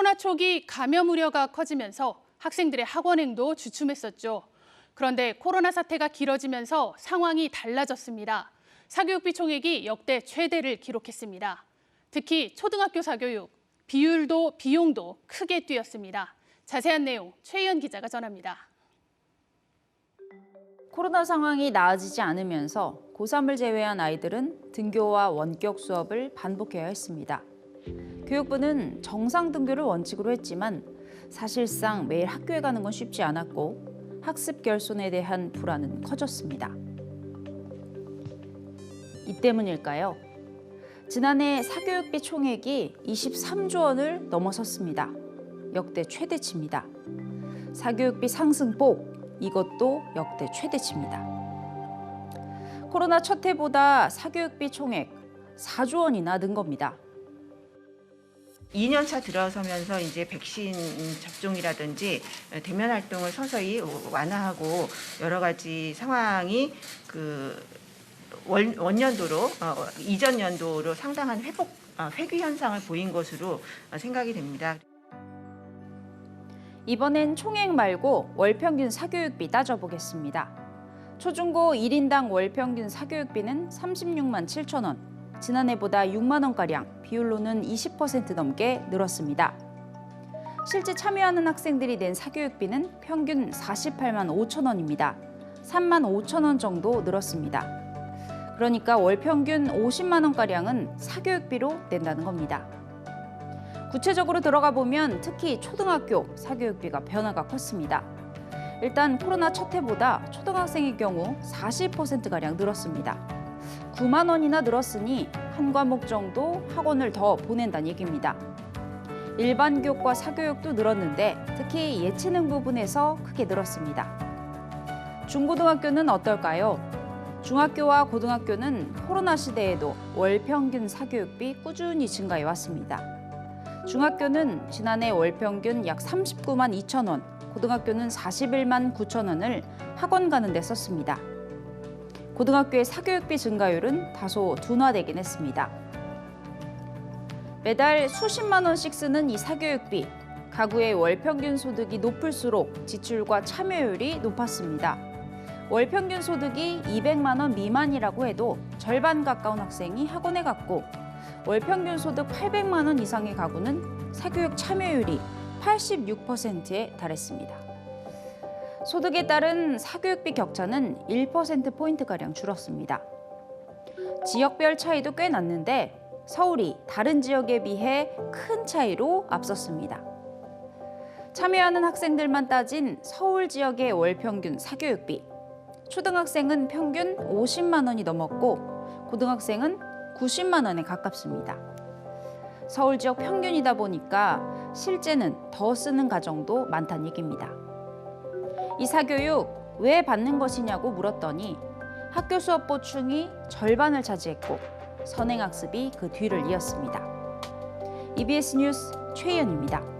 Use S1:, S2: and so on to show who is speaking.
S1: 코로나 초기 감염 우려가 커지면서 학생들의 학원행도 주춤했었죠. 그런데 코로나 사태가 길어지면서 상황이 달라졌습니다. 사교육비 총액이 역대 최대를 기록했습니다. 특히 초등학교 사교육, 비용도 크게 뛰었습니다. 자세한 내용 최희연 기자가 전합니다.
S2: 코로나 상황이 나아지지 않으면서 고3을 제외한 아이들은 등교와 원격 수업을 반복해야 했습니다. 교육부는 정상 등교를 원칙으로 했지만 사실상 매일 학교에 가는 건 쉽지 않았고 학습 결손에 대한 불안은 커졌습니다. 이 때문일까요? 지난해 사교육비 총액이 23조 원을 넘어섰습니다. 역대 최대치입니다. 사교육비 상승폭, 이것도 역대 최대치입니다. 코로나 첫 해보다 사교육비 총액 4조 원이나 는 겁니다.
S3: 2년차 들어서면서 이제 백신 접종이라든지 대면 활동을 서서히 완화하고 여러 가지 상황이 원년도로 이전 연도로 상당한 회귀 현상을 보인 것으로 생각이 됩니다.
S2: 이번엔 총액 말고 월평균 사교육비 따져보겠습니다. 초중고 1인당 월평균 사교육비는 36만 7천 원. 지난해보다 6만 원가량, 비율로는 20% 넘게 늘었습니다. 실제 참여하는 학생들이 낸 사교육비는 평균 48만 5천 원입니다. 3만 5천 원 정도 늘었습니다. 그러니까 월 평균 50만 원가량은 사교육비로 낸다는 겁니다. 구체적으로 들어가 보면 특히 초등학교 사교육비가 변화가 컸습니다. 일단 코로나 첫 해보다 초등학생의 경우 40%가량 늘었습니다. 9만 원이나 늘었으니 한 과목 정도 학원을 더 보낸다는 얘기입니다. 일반 교육과 사교육도 늘었는데 특히 예체능 부분에서 크게 늘었습니다. 중고등학교는 어떨까요? 중학교와 고등학교는 코로나 시대에도 월 평균 사교육비 꾸준히 증가해 왔습니다. 중학교는 지난해 월 평균 약 39만 2천 원, 고등학교는 41만 9천 원을 학원 가는 데 썼습니다. 고등학교의 사교육비 증가율은 다소 둔화되긴 했습니다. 매달 수십만 원씩 쓰는 이 사교육비, 가구의 월 평균 소득이 높을수록 지출과 참여율이 높았습니다. 월 평균 소득이 200만 원 미만이라고 해도 절반 가까운 학생이 학원에 갔고 월 평균 소득 800만 원 이상의 가구는 사교육 참여율이 86%에 달했습니다. 소득에 따른 사교육비 격차는 1%포인트가량 줄었습니다. 지역별 차이도 꽤 났는데 서울이 다른 지역에 비해 큰 차이로 앞섰습니다. 참여하는 학생들만 따진 서울 지역의 월 평균 사교육비. 초등학생은 평균 50만 원이 넘었고 고등학생은 90만 원에 가깝습니다. 서울 지역 평균이다 보니까 실제는 더 쓰는 가정도 많다는 얘기입니다. 이 사교육 왜 받는 것이냐고 물었더니 학교 수업 보충이 절반을 차지했고 선행학습이 그 뒤를 이었습니다. EBS 뉴스 최희연입니다.